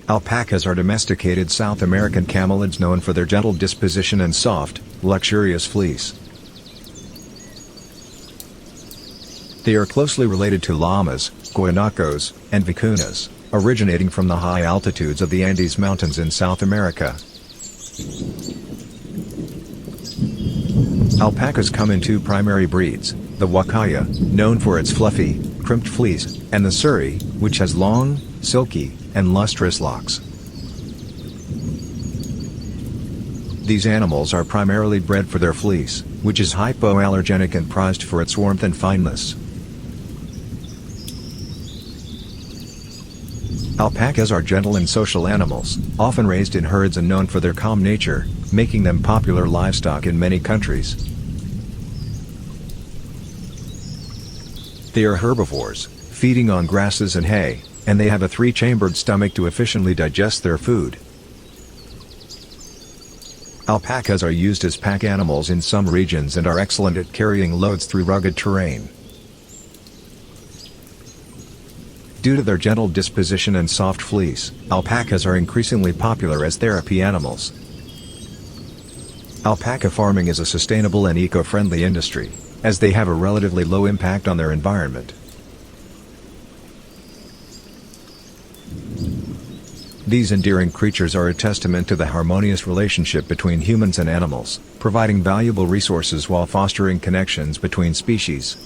Alpacas are domesticated South American camelids known for their gentle disposition and soft, luxurious fleece. They are closely related to llamas, guanacos, and vicuñas, originating from the high altitudes of the Andes Mountains in South America. Alpacas come in two primary breeds, the Huacaya, known for its fluffy, crimped fleece, and the Suri, which has long, silky, and lustrous locks. These animals are primarily bred for their fleece, which is hypoallergenic and prized for its warmth and fineness. Alpacas are gentle and social animals, often raised in herds and known for their calm nature, making them popular livestock in many countries. They are herbivores, feeding on grasses and hay, and they have a three-chambered stomach to efficiently digest their food. Alpacas are used as pack animals in some regions and are excellent at carrying loads through rugged terrain. Due to their gentle disposition and soft fleece, alpacas are increasingly popular as therapy animals. Alpaca farming is a sustainable and eco-friendly industry, as they have a relatively low impact on their environment. These endearing creatures are a testament to the harmonious relationship between humans and animals, providing valuable resources while fostering connections between species.